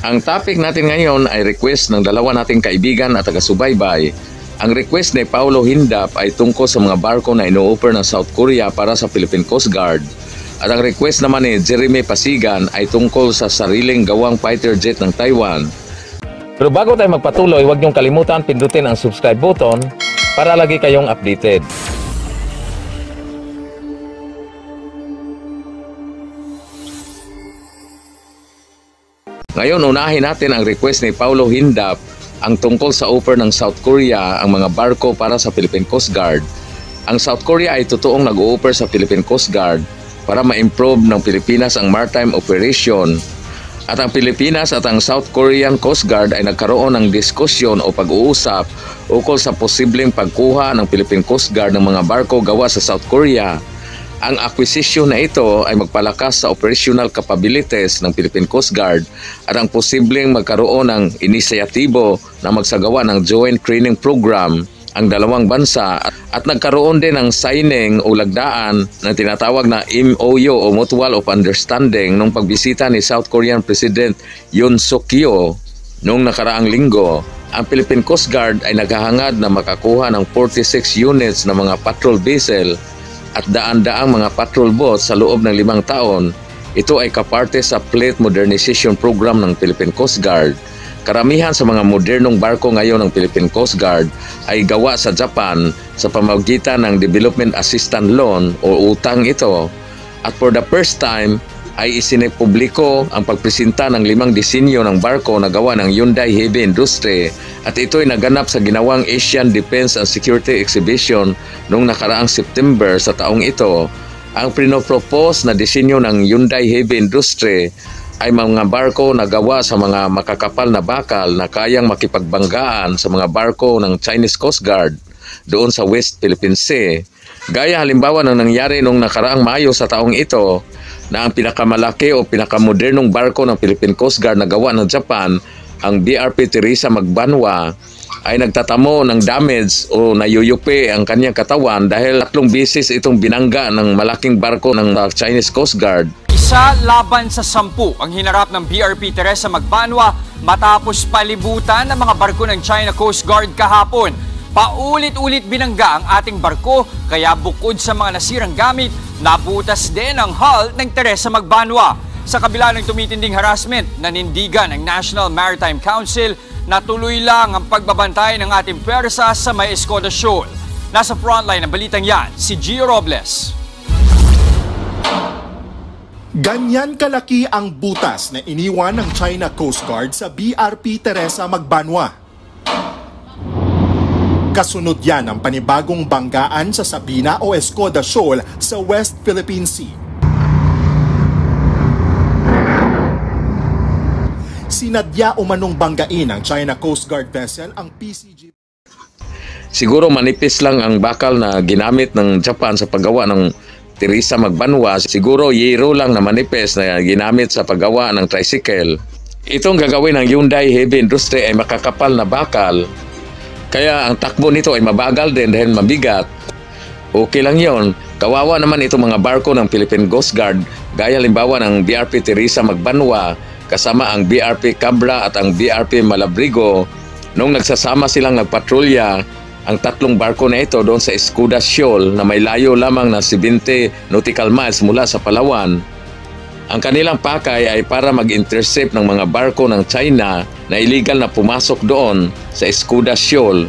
Ang topic natin ngayon ay request ng dalawa nating kaibigan at taga-subaybay. Ang request ni Paulo Hindap ay tungkol sa mga barko na ino-offer ng South Korea para sa Philippine Coast Guard. At ang request naman ni Jeremy Pasigan ay tungkol sa sariling gawang fighter jet ng Taiwan. Pero bago tayo magpatuloy, huwag niyong kalimutan pindutin ang subscribe button para lagi kayong updated. Ngayon, unahin natin ang request ni Paulo Hindap ang tungkol sa offer ng South Korea ang mga barko para sa Philippine Coast Guard. Ang South Korea ay totoong nag-o-offer sa Philippine Coast Guard para ma-improve ng Pilipinas ang maritime operation. At ang Pilipinas at ang South Korean Coast Guard ay nagkaroon ng diskusyon o pag-uusap ukol sa posibleng pagkuha ng Philippine Coast Guard ng mga barko gawa sa South Korea. Ang acquisition na ito ay magpalakas sa operational capabilities ng Philippine Coast Guard at ang posibleng magkaroon ng inisyatibo na magsagawa ng joint training program ang dalawang bansa at nagkaroon din ng signing o lagdaan ng tinatawag na MOU o Mutual of Understanding nung pagbisita ni South Korean President Yoon Suk Yeol noong nakaraang linggo. Ang Philippine Coast Guard ay naghahangad na makakuha ng 46 units na mga patrol vessel at daan-daang mga patrol boats sa loob ng 5 taon. Ito ay kaparte sa Fleet Modernization Program ng Philippine Coast Guard. Karamihan sa mga modernong barko ngayon ng Philippine Coast Guard ay gawa sa Japan sa pamamagitan ng Development Assistance Loan o utang ito. At for the first time ay isinipubliko ang pagpresenta ng 5 disenyo ng barko na gawa ng Hyundai Heavy Industry at ito ay naganap sa ginawang Asian Defense and Security Exhibition noong nakaraang September sa taong ito. Ang pinopropose na disenyo ng Hyundai Heavy Industry ay mga barko na gawa sa mga makakapal na bakal na kayang makipagbanggaan sa mga barko ng Chinese Coast Guard doon sa West Philippine Sea. Gaya halimbawa ng nangyari noong nakaraang Mayo sa taong ito na ang pinakamalaki o pinakamodernong barko ng Philippine Coast Guard na gawa ng Japan, ang BRP Teresa Magbanwa, ay nagtatamo ng damage o nayuyupi ang kanyang katawan dahil 3 beses itong binangga ng malaking barko ng Chinese Coast Guard. 1 laban sa 10 ang hinarap ng BRP Teresa Magbanwa matapos palibutan ng mga barko ng China Coast Guard kahapon. Paulit-ulit binangga ang ating barko kaya bukod sa mga nasirang gamit, nabutas din ang hull ng Teresa Magbanwa. Sa kabila ng tumitinding harassment, nanindigan ng National Maritime Council na tuloy lang ang pagbabantay ng ating pwersa sa may Escoda Shoal. Nasa frontline ng balitang yan, si Gio Robles. Ganyan kalaki ang butas na iniwan ng China Coast Guard sa BRP Teresa Magbanwa. Kasunod yan ang panibagong banggaan sa Sabina o Escoda Shoal sa West Philippine Sea. Sinadya umanong banggain ng China Coast Guard vessel ang PCG. Siguro manipis lang ang bakal na ginamit ng Japan sa paggawa ng Teresa Magbanwa. Siguro yero lang na manipis na ginamit sa paggawa ng tricycle. Itong gagawin ng Hyundai Heavy Industry ay makakapal na bakal. Kaya ang takbo nito ay mabagal din dahil mabigat. Okay lang yon. Kawawa naman itong mga barko ng Philippine Coast Guard gaya halimbawa ng BRP Teresa Magbanwa kasama ang BRP Cabra at ang BRP Malabrigo. Nung nagsasama silang nagpatrolya ang 3 barko na ito doon sa Escoda Shoal na may layo lamang na 70 nautical miles mula sa Palawan. Ang kanilang pakay ay para mag-intercept ng mga barko ng China na illegal na pumasok doon sa Escoda Shoal.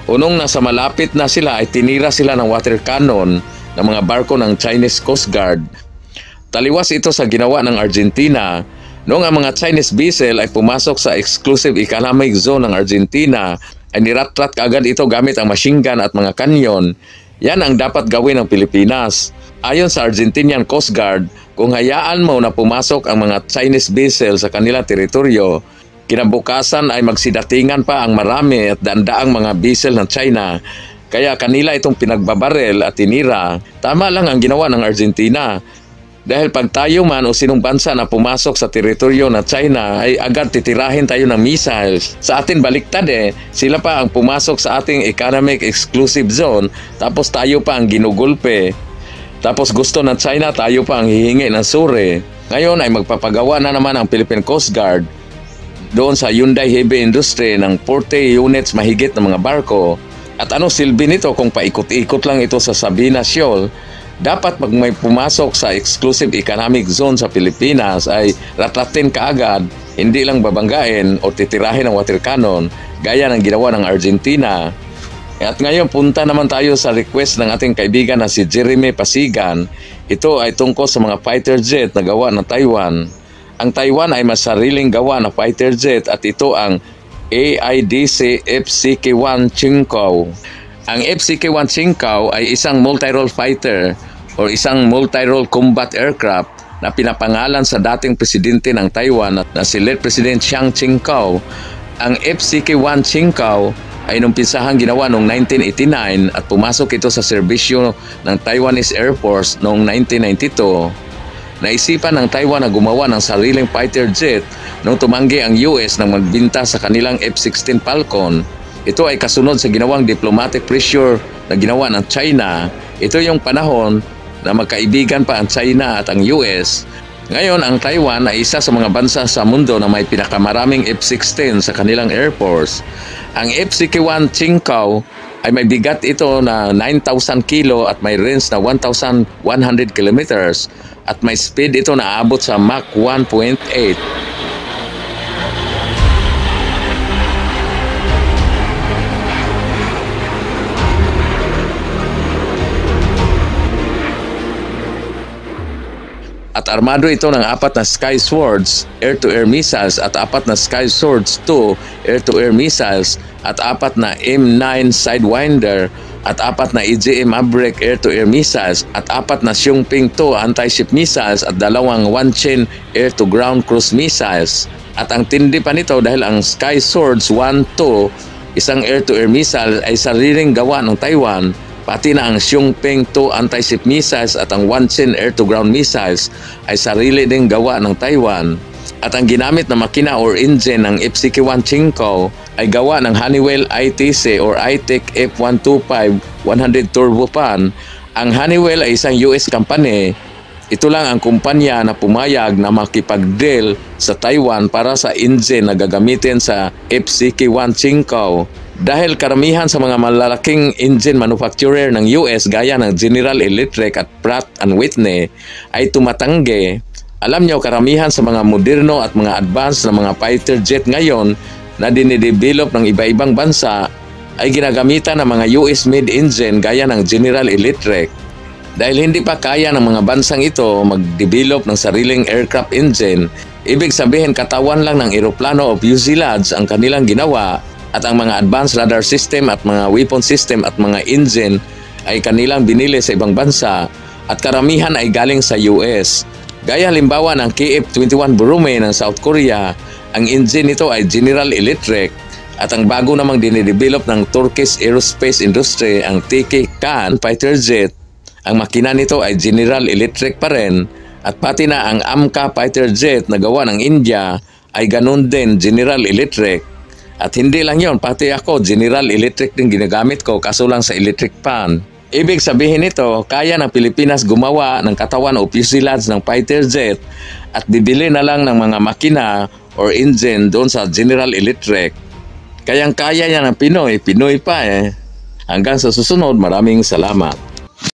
Unong nasa malapit na sila ay tinira sila ng water cannon ng mga barko ng Chinese Coast Guard. Taliwas ito sa ginawa ng Argentina noong ang mga Chinese vessel ay pumasok sa exclusive economic zone ng Argentina ay niratrat kaagad ito gamit ang machine gun at mga kanyon. Yan ang dapat gawin ng Pilipinas. Ayon sa Argentinian Coast Guard, kung hayaan mo na pumasok ang mga Chinese vessel sa kanilang teritoryo, kinabukasan ay magsidatingan pa ang marami at daang mga vessel ng China. Kaya kanila itong pinagbabarel at tinira. Tama lang ang ginawa ng Argentina. Dahil pag tayo man o sinong bansa na pumasok sa teritoryo na China ay agad titirahin tayo ng missiles. Sa atin baliktad sila pa ang pumasok sa ating economic exclusive zone tapos tayo pa ang ginugulpe. Tapos gusto ng China tayo pa ang hihingi ng suri. Ngayon ay magpapagawa na naman ang Philippine Coast Guard doon sa Hyundai Heavy Industry ng 40 units mahigit ng mga barko. At ano silbi nito kung paikot-ikot lang ito sa Sabina Shoal? Dapat pag may pumasok sa exclusive economic zone sa Pilipinas ay ratlatin kaagad, hindi lang babanggain o titirahin ng water cannon gaya ng ginawa ng Argentina. At ngayon punta naman tayo sa request ng ating kaibigan na si Jeremy Pasigan. Ito ay tungkol sa mga fighter jet na gawa ng Taiwan. Ang Taiwan ay masariling gawa na fighter jet at ito ang AIDC FCK-1 Qingkou. Ang FCK-1 Qingkou ay isang multi-role fighter o isang multi-role combat aircraft na pinapangalan sa dating presidente ng Taiwan na si late President Chiang Ching-kuo. Ang FCK-1 Qingkou ay numpisahang ginawa noong 1989 at pumasok ito sa serbisyo ng Taiwanese Air Force noong 1992. Naisipan ng Taiwan na gumawa ng sariling fighter jet nung tumanggi ang US nang magbinta sa kanilang F-16 Falcon. Ito ay kasunod sa ginawang diplomatic pressure na ginawa ng China. Ito yung panahon na magkaibigan pa ang China at ang US. Ngayon, ang Taiwan ay isa sa mga bansa sa mundo na may pinakamaraming F-16 sa kanilang Air Force. Ang FCK-1 Qingkou ay may bigat ito na 9,000 kilo at may range na 1,100 kilometers at may speed ito na aabot sa Mach 1.8. At armado ito ng 4 na Sky Swords air-to-air missiles at 4 na Sky Swords 2 air-to-air missiles at 4 na M9 Sidewinder at 4 na EGM Maverick air-to-air missiles at 4 na Xiongping 2 anti-ship missiles at 2 Wanchen air-to-ground cruise missiles. At ang tindi pa nito dahil ang Sky Swords 1-2, isang air-to-air missile ay sariling gawa ng Taiwan, pati na ang Xiongping 2 anti-ship missiles at ang Wanchen air-to-ground missiles ay sarili ding gawa ng Taiwan. At ang ginamit na makina or engine ng FCK-1 Qingkou ay gawa ng Honeywell ITC or iTech F125 100 turbofan. Ang Honeywell ay isang US company. Ito lang ang kumpanya na pumayag na makipag-deal sa Taiwan para sa engine na gagamitin sa FCK-1 Qingkou. Dahil karamihan sa mga malalaking engine manufacturer ng US gaya ng General Electric at Pratt & Whitney ay tumatanggi. Alam nyo, karamihan sa mga moderno at mga advanced na mga fighter jet ngayon na dinidevelop ng iba-ibang bansa ay ginagamitan ng mga US-made engine gaya ng General Electric. Dahil hindi pa kaya ng mga bansang ito mag-develop ng sariling aircraft engine, ibig sabihin katawan lang ng eroplano o fuselage ang kanilang ginawa at ang mga advanced radar system at mga weapon system at mga engine ay kanilang binili sa ibang bansa at karamihan ay galing sa US. Gaya halimbawa ng KF-21 Burume ng South Korea, ang engine nito ay General Electric at ang bago namang dinidevelop ng Turkish Aerospace Industry ang TK-Khan fighter jet. Ang makina nito ay General Electric pa rin at pati na ang AMCA fighter jet na gawa ng India ay ganun din General Electric. At hindi lang yon, pati ako, General Electric din ginagamit ko kaso lang sa electric fan. Ibig sabihin nito, kaya ng Pilipinas gumawa ng katawan o fuselage ng fighter jet at bibili na lang ng mga makina or engine doon sa General Electric. Kayang-kaya yan ng Pinoy, Pinoy pa eh. Hanggang sa susunod, maraming salamat.